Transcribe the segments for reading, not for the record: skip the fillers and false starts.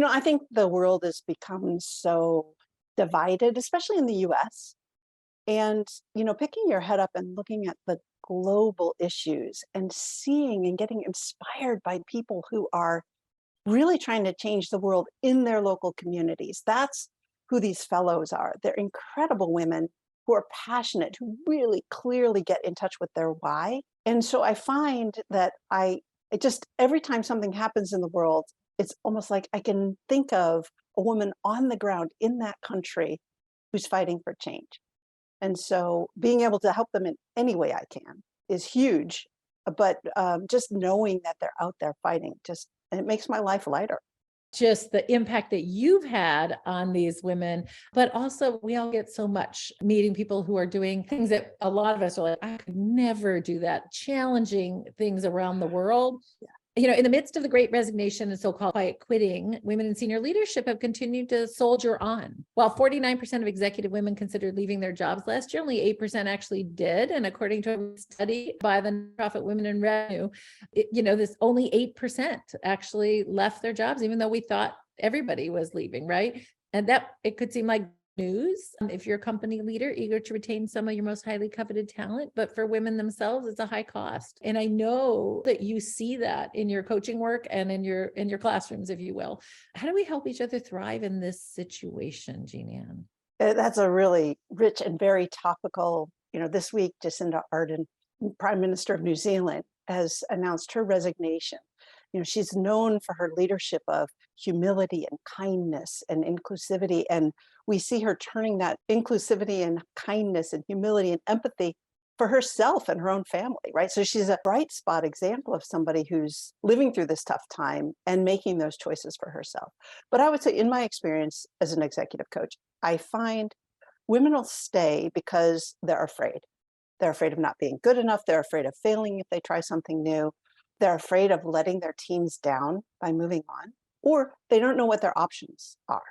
I think the world has become so divided, especially in the US. And, picking your head up and looking at the global issues and seeing and getting inspired by people who are really trying to change the world in their local communities. That's who these fellows are. They're incredible women who are passionate, who really clearly get in touch with their why. And so I find that it just every time something happens in the world, it's almost like I can think of a woman on the ground in that country who's fighting for change. And so being able to help them in any way I can is huge. But just knowing that they're out there fighting, and it makes my life lighter. Just the impact that you've had on these women, but also we all get so much meeting people who are doing things that a lot of us are like, I could never do that, challenging things around the world. Yeah. In the midst of the great resignation and so-called quiet quitting, women in senior leadership have continued to soldier on. While 49% of executive women considered leaving their jobs last year, only 8% actually did. And according to a study by the nonprofit Women in Revenue, this only 8% actually left their jobs, even though we thought everybody was leaving, right? And that it could seem like news if you're a company leader eager to retain some of your most highly coveted talent, but for women themselves, it's a high cost. And I know that you see that in your coaching work and in your classrooms, if you will. How do we help each other thrive in this situation, JeanAnn? That's a really rich and very topical. This week, Jacinda Ardern, Prime Minister of New Zealand, has announced her resignation. She's known for her leadership of humility and kindness and inclusivity. And we see her turning that inclusivity and kindness and humility and empathy for herself and her own family, right? So she's a bright spot example of somebody who's living through this tough time and making those choices for herself. But I would say, in my experience as an executive coach, I find women will stay because they're afraid. They're afraid of not being good enough. They're afraid of failing if they try something new. They're afraid of letting their teams down by moving on, or they don't know what their options are,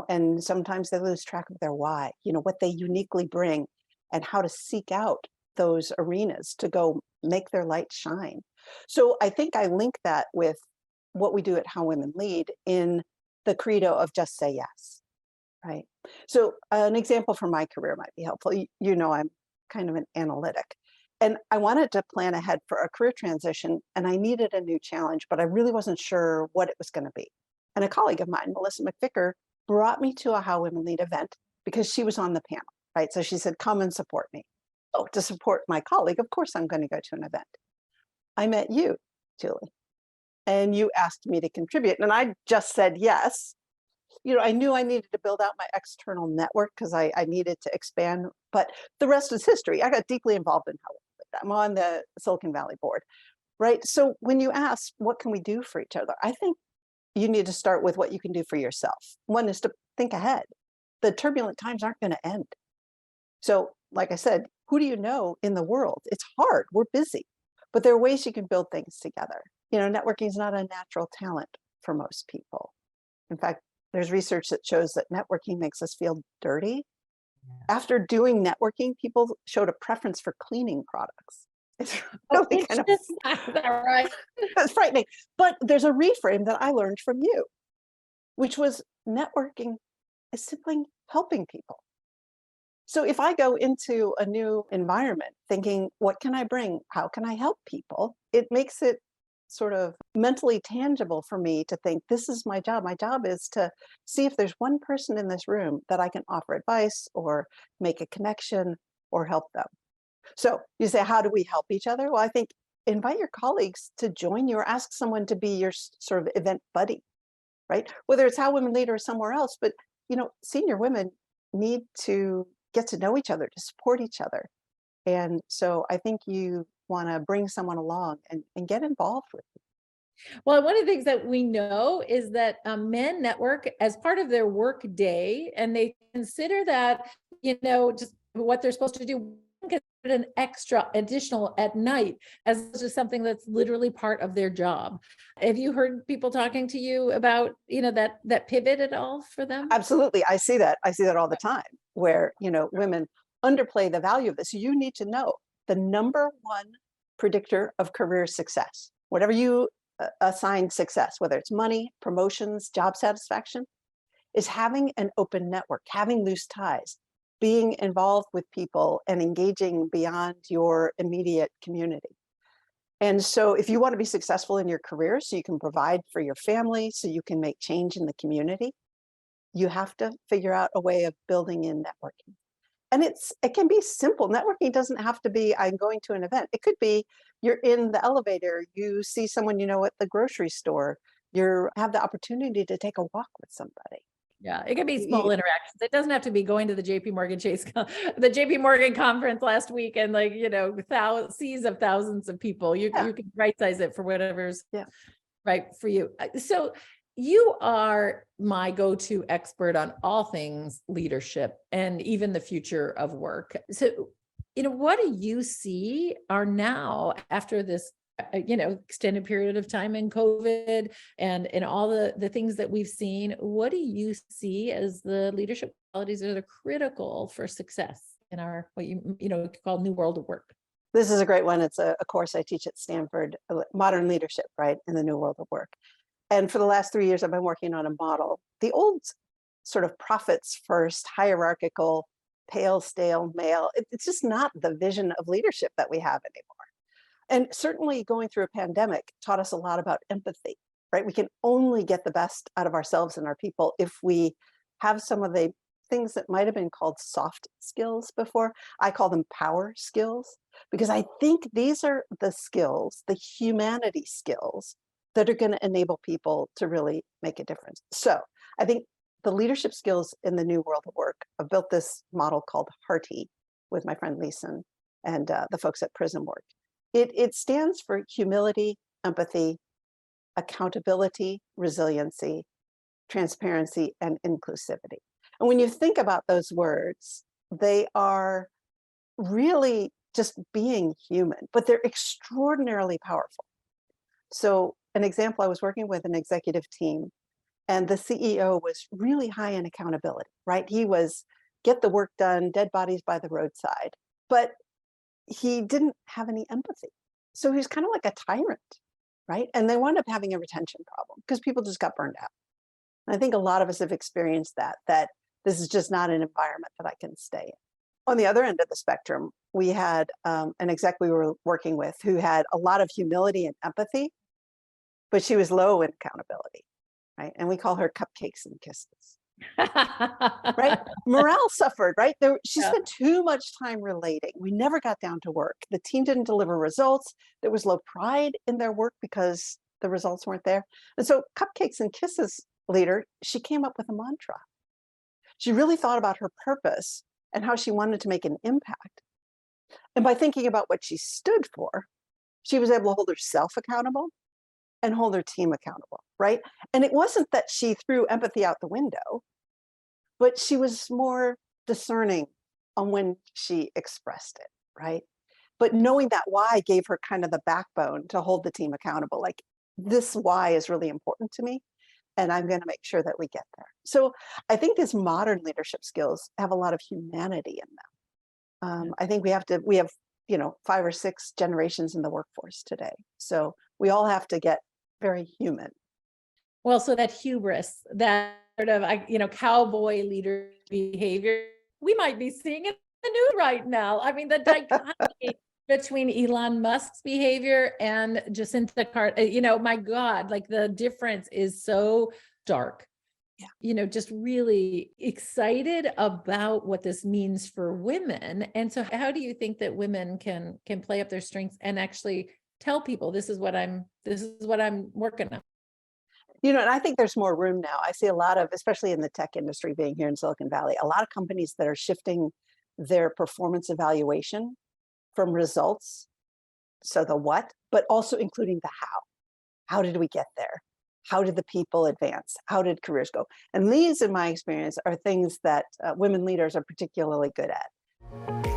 and sometimes they lose track of their why, what they uniquely bring and how to seek out those arenas to go make their light shine. So I think I link that with what we do at How Women Lead in the credo of just say yes, right? So an example from my career might be helpful. I'm kind of an analytic. And I wanted to plan ahead for a career transition, and I needed a new challenge, but I really wasn't sure what it was going to be. And a colleague of mine, Melissa McVicker, brought me to a How Women Lead event because she was on the panel, right? So she said, come and support me. Oh, to support my colleague, of course I'm going to go to an event. I met you, Julie, and you asked me to contribute. And I just said yes. I knew I needed to build out my external network because I needed to expand, but the rest is history. I got deeply involved in How Women Lead. I'm on the Silicon Valley board, right? So when you ask, what can we do for each other? I think you need to start with what you can do for yourself. One is to think ahead. The turbulent times aren't going to end. So like I said, who do you know in the world? It's hard. We're busy, but there are ways you can build things together. Networking is not a natural talent for most people. In fact, there's research that shows that networking makes us feel dirty. After doing networking, people showed a preference for cleaning products. It's really kind of right. It's frightening. But there's a reframe that I learned from you, which was networking is simply helping people. So if I go into a new environment thinking, what can I bring? How can I help people? It makes it sort of mentally tangible for me to think, this is my job. My job is to see if there's one person in this room that I can offer advice or make a connection or help them. So you say, how do we help each other? Well, I think invite your colleagues to join you or ask someone to be your sort of event buddy, right? Whether it's How Women Lead or somewhere else, but senior women need to get to know each other, to support each other. And so I think you want to bring someone along and get involved with it. Well, one of the things that we know is that men network as part of their work day, and they consider that, just what they're supposed to do. an extra additional at night as just something that's literally part of their job. Have you heard people talking to you about, that pivot at all for them? Absolutely. I see that. I see that all the time where, women underplay the value of this. You need to know the number one predictor of career success, whatever you assign success, whether it's money, promotions, job satisfaction, is having an open network, having loose ties, being involved with people and engaging beyond your immediate community. And so if you want to be successful in your career, so you can provide for your family, so you can make change in the community, you have to figure out a way of building in networking. And it can be simple. Networking doesn't have to be, I'm going to an event. It could be you're in the elevator, you see someone you know at the grocery store, you have the opportunity to take a walk with somebody. Yeah, it can be small interactions. It doesn't have to be going to the JP Morgan the JP Morgan conference last week and seas of thousands of people. You can right size it for whatever's right for you. So you are my go-to expert on all things leadership and even the future of work. So, what do you see are now after this extended period of time in COVID and all the things that we've seen, what do you see as the leadership qualities that are critical for success in our, what you call new world of work? This is a great one. It's a course I teach at Stanford, modern leadership, right, in the new world of work. And for the last 3 years, I've been working on a model. The old sort of profits first, hierarchical, pale, stale, male, it's just not the vision of leadership that we have anymore. And certainly going through a pandemic taught us a lot about empathy, right? We can only get the best out of ourselves and our people if we have some of the things that might have been called soft skills before. I call them power skills, because I think these are the skills, the humanity skills that are going to enable people to really make a difference. So I think the leadership skills in the new world of work, I've built this model called HEARTY with my friend Leeson and the folks at Prism Work. It stands for humility, empathy, accountability, resiliency, transparency, and inclusivity. And when you think about those words, they are really just being human, but they're extraordinarily powerful. So an example, I was working with an executive team and the CEO was really high in accountability, right? He was get the work done, dead bodies by the roadside, but he didn't have any empathy. So he was kind of like a tyrant, right? And they wound up having a retention problem because people just got burned out. And I think a lot of us have experienced that this is just not an environment that I can stay in. On the other end of the spectrum, we had an exec we were working with who had a lot of humility and empathy, but she was low in accountability, right? And we call her cupcakes and kisses. Right? Morale suffered, right? She spent too much time relating. We never got down to work. The team didn't deliver results. There was low pride in their work because the results weren't there. And so Cupcakes and Kisses leader, she came up with a mantra. She really thought about her purpose and how she wanted to make an impact. And by thinking about what she stood for, she was able to hold herself accountable and hold her team accountable, right? And it wasn't that she threw empathy out the window, but she was more discerning on when she expressed it, right? But knowing that why gave her kind of the backbone to hold the team accountable. Like, this why is really important to me, and I'm going to make sure that we get there. So I think these modern leadership skills have a lot of humanity in them. I think we have 5 or 6 generations in the workforce today. So we all have to get very human. Well, so that hubris, that sort of, cowboy leader behavior, we might be seeing it in the news right now. I mean, the dichotomy between Elon Musk's behavior and Jacinta Ardern, my God, like the difference is so stark. Yeah. Just really excited about what this means for women. And so how do you think that women can play up their strengths and actually tell people this is what I'm working on? And I think there's more room now. I see a lot of, especially in the tech industry, being here in Silicon Valley, a lot of companies that are shifting their performance evaluation from results, so the what, but also including the how. How did we get there? How did the people advance? How did careers go? And these, in my experience, are things that women leaders are particularly good at.